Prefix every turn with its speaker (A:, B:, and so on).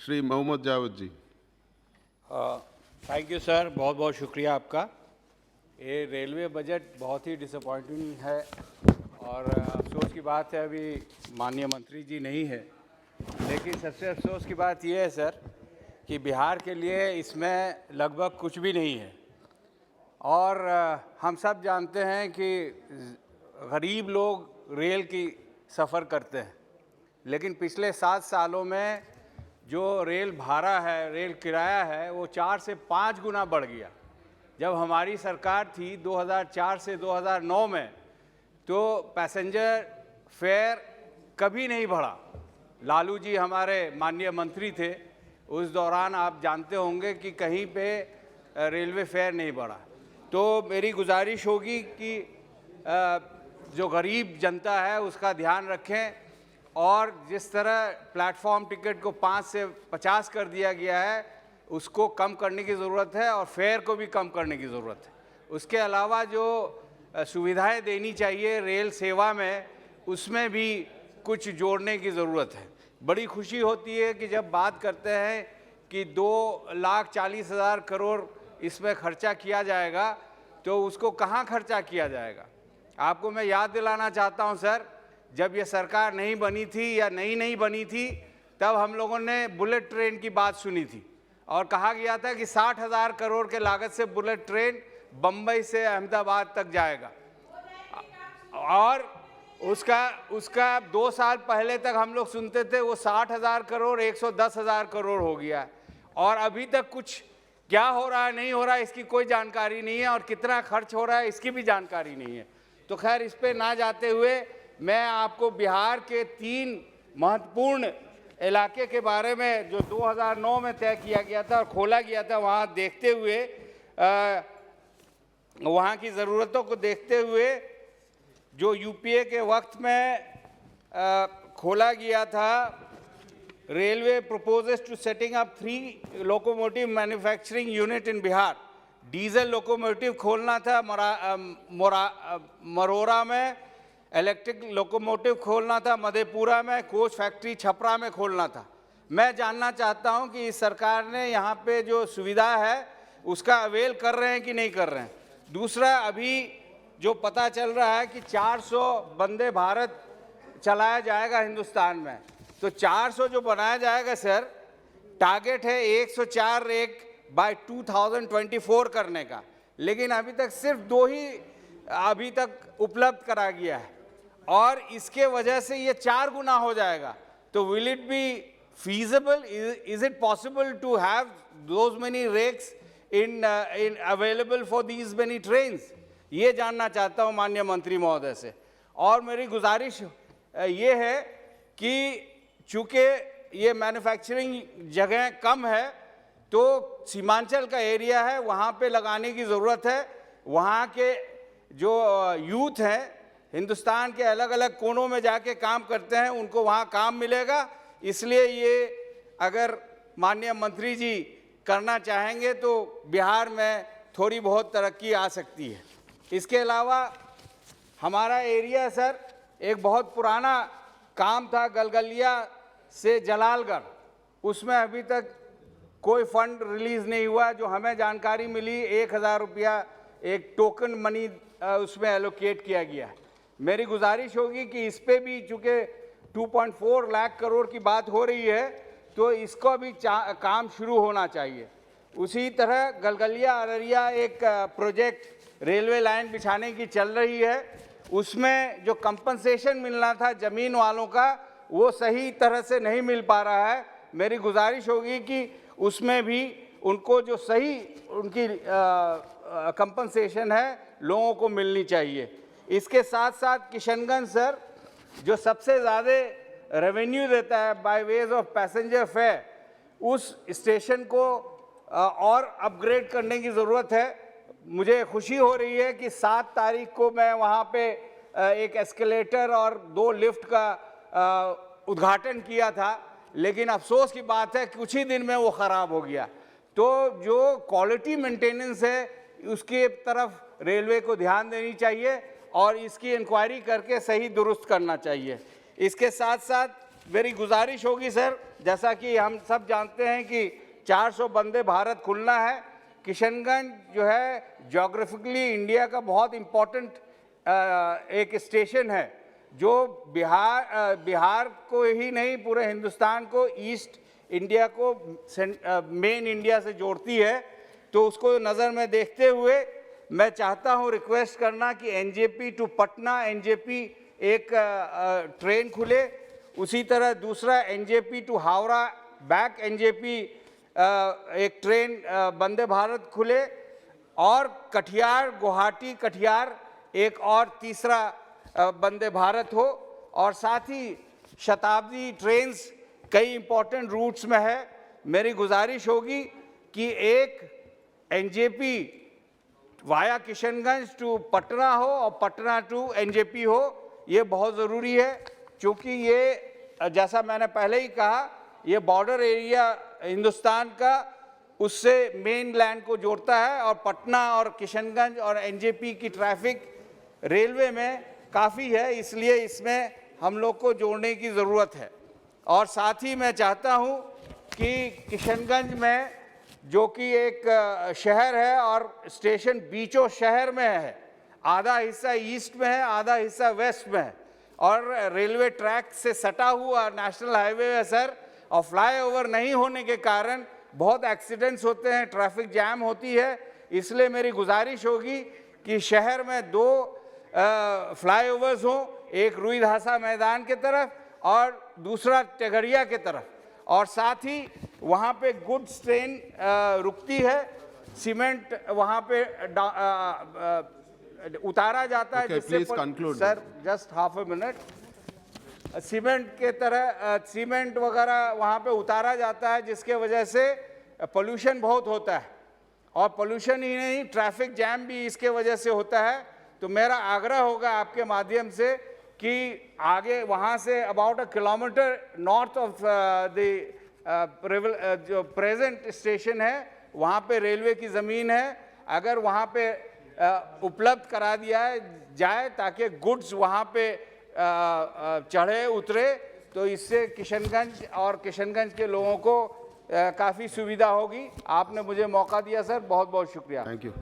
A: Shri Mohammad Javed ji.
B: Thank you sir, बहुत बहुत शुक्रिया आपका। ये रेलवे बजट बहुत ही डिसअपॉइंटिंग है और अफसोस की बात है अभी माननीय मंत्री जी नहीं है, लेकिन सबसे अफसोस की बात यह है सर कि बिहार के लिए इसमें लगभग कुछ भी नहीं है। और हम सब जानते हैं कि गरीब लोग रेल की सफ़र करते हैं, लेकिन पिछले 7 सालों में जो रेल भाड़ा है, रेल किराया है, वो 4 से 5 गुना बढ़ गया। जब हमारी सरकार थी 2004 से 2009 में, तो पैसेंजर फेयर कभी नहीं बढ़ा। लालू जी हमारे माननीय मंत्री थे, उस दौरान आप जानते होंगे कि कहीं पे रेलवे फेयर नहीं बढ़ा। तो मेरी गुजारिश होगी कि जो गरीब जनता है उसका ध्यान रखें, और जिस तरह प्लेटफॉर्म टिकट को 5 से 50 कर दिया गया है, उसको कम करने की ज़रूरत है और फेयर को भी कम करने की ज़रूरत है। उसके अलावा जो सुविधाएं देनी चाहिए रेल सेवा में, उसमें भी कुछ जोड़ने की ज़रूरत है। बड़ी खुशी होती है कि जब बात करते हैं कि 2,40,000 करोड़ इसमें खर्चा किया जाएगा, तो उसको कहाँ खर्चा किया जाएगा। आपको मैं याद दिलाना चाहता हूँ सर, जब ये सरकार नहीं बनी थी या नहीं बनी थी, तब हम लोगों ने बुलेट ट्रेन की बात सुनी थी और कहा गया था कि 60,000 करोड़ के लागत से बुलेट ट्रेन बम्बई से अहमदाबाद तक जाएगा। और उसका 2 साल पहले तक हम लोग सुनते थे वो 60,000 करोड़ 110,000 करोड़ हो गया, और अभी तक कुछ क्या हो रहा है नहीं हो रहा है इसकी कोई जानकारी नहीं है, और कितना खर्च हो रहा है इसकी भी जानकारी नहीं है। तो खैर, इस पे ना जाते हुए मैं आपको बिहार के 3 महत्वपूर्ण इलाके के बारे में जो 2009 में तय किया गया था और खोला गया था, वहाँ देखते हुए वहाँ की ज़रूरतों को देखते हुए जो यूपीए के वक्त में खोला गया था, railway proposes to setting up 3 locomotive manufacturing unit in Bihar. Diesel locomotive खोलना था मरोरा में, इलेक्ट्रिक लोकोमोटिव खोलना था मधेपुरा में, कोच फैक्ट्री छपरा में खोलना था। मैं जानना चाहता हूं कि इस सरकार ने यहाँ पे जो सुविधा है उसका अवेल कर रहे हैं कि नहीं कर रहे हैं। दूसरा, अभी जो पता चल रहा है कि 400 वंदे भारत चलाया जाएगा हिंदुस्तान में, तो 400 जो बनाया जाएगा सर, टारगेट है 104 रेक बाय 2024 करने का, लेकिन अभी तक सिर्फ 2 ही अभी तक उपलब्ध करा गया है, और इसके वजह से ये 4 गुना हो जाएगा। तो will it be feasible, is it possible to have those many rakes in available for these many trains? ये जानना चाहता हूँ माननीय मंत्री महोदय से। और मेरी गुजारिश ये है कि चूँकि ये मैन्युफैक्चरिंग जगह कम है, तो सीमांचल का एरिया है, वहाँ पे लगाने की ज़रूरत है। वहाँ के जो यूथ हैं, हिंदुस्तान के अलग अलग कोनों में जाके काम करते हैं, उनको वहाँ काम मिलेगा। इसलिए ये अगर माननीय मंत्री जी करना चाहेंगे तो बिहार में थोड़ी बहुत तरक्की आ सकती है। इसके अलावा हमारा एरिया सर, एक बहुत पुराना काम था गलगलिया से जलालगढ़, उसमें अभी तक कोई फंड रिलीज़ नहीं हुआ। जो हमें जानकारी मिली, 1,000 रुपया एक टोकन मनी उसमें एलोकेट किया गया है। मेरी गुजारिश होगी कि इस पे भी, चूँकि 2.4 लाख करोड़ की बात हो रही है, तो इसको भी काम शुरू होना चाहिए। उसी तरह गलगलिया अररिया एक प्रोजेक्ट रेलवे लाइन बिछाने की चल रही है, उसमें जो कंपनसेशन मिलना था ज़मीन वालों का, वो सही तरह से नहीं मिल पा रहा है। मेरी गुजारिश होगी कि उसमें भी उनको जो सही उनकी कंपनसेशन है लोगों को मिलनी चाहिए। इसके साथ साथ किशनगंज सर, जो सबसे ज़्यादा रेवेन्यू देता है by ways of passenger fare, उस स्टेशन को और अपग्रेड करने की ज़रूरत है। मुझे खुशी हो रही है कि 7 तारीख को मैं वहाँ पे एक एस्केलेटर और 2 लिफ्ट का उद्घाटन किया था, लेकिन अफसोस की बात है कुछ ही दिन में वो ख़राब हो गया। तो जो क्वालिटी मेंटेनेंस है उसकी तरफ रेलवे को ध्यान देनी चाहिए और इसकी इंक्वायरी करके सही दुरुस्त करना चाहिए। इसके साथ साथ मेरी गुजारिश होगी सर, जैसा कि हम सब जानते हैं कि 400 वंदे भारत खुलना है। किशनगंज जो है ज्योग्राफिकली इंडिया का बहुत इम्पोर्टेंट एक स्टेशन है जो बिहार को ही नहीं पूरे हिंदुस्तान को, ईस्ट इंडिया को मेन इंडिया से जोड़ती है। तो उसको नज़र में देखते हुए मैं चाहता हूं रिक्वेस्ट करना कि एनजेपी टू पटना एनजेपी एक ट्रेन खुले, उसी तरह दूसरा NJP to Howrah back NJP एक ट्रेन वंदे भारत खुले, और कटिहार गुवाहाटी कटिहार एक और तीसरा वंदे भारत हो। और साथ ही शताब्दी ट्रेन्स कई इंपॉर्टेंट रूट्स में है। मेरी गुजारिश होगी कि एक NJP via Kishanganj to Patna हो और पटना टू एनजेपी हो, ये बहुत ज़रूरी है, क्योंकि ये जैसा मैंने पहले ही कहा ये बॉर्डर एरिया हिंदुस्तान का उससे मेन लैंड को जोड़ता है। और पटना और किशनगंज और एनजेपी की ट्रैफिक रेलवे में काफ़ी है, इसलिए इसमें हम लोग को जोड़ने की ज़रूरत है। और साथ ही मैं चाहता हूँ कि किशनगंज में जो कि एक शहर है और स्टेशन बीचों शहर में है, आधा हिस्सा ईस्ट में है आधा हिस्सा वेस्ट में है, और रेलवे ट्रैक से सटा हुआ नेशनल हाईवे है सर, और फ्लाईओवर नहीं होने के कारण बहुत एक्सीडेंट्स होते हैं, ट्रैफिक जैम होती है। इसलिए मेरी गुजारिश होगी कि शहर में 2 फ्लाईओवर्स हों, एक रुई धासा मैदान के तरफ और दूसरा टेगड़िया के तरफ, और साथ ही वहाँ पे गुड्स ट्रेन रुकती है, सीमेंट वहाँ पे उतारा जाता है, जिससे sir just half a minute, cement के तरह सीमेंट वगैरह वहाँ पे उतारा जाता है, जिसके वजह से पोल्यूशन बहुत होता है, और पोल्यूशन ही नहीं ट्रैफिक जैम भी इसके वजह से होता है। तो मेरा आग्रह होगा आपके माध्यम से कि आगे वहाँ say about 1 kilometre north of जो प्रेजेंट स्टेशन है वहाँ पे रेलवे की ज़मीन है, अगर वहाँ पे उपलब्ध करा दिया जाए ताकि गुड्स वहाँ पे चढ़े उतरे, तो इससे किशनगंज और किशनगंज के लोगों को काफ़ी सुविधा होगी। आपने मुझे मौका दिया सर, बहुत बहुत शुक्रिया।
A: Thank you.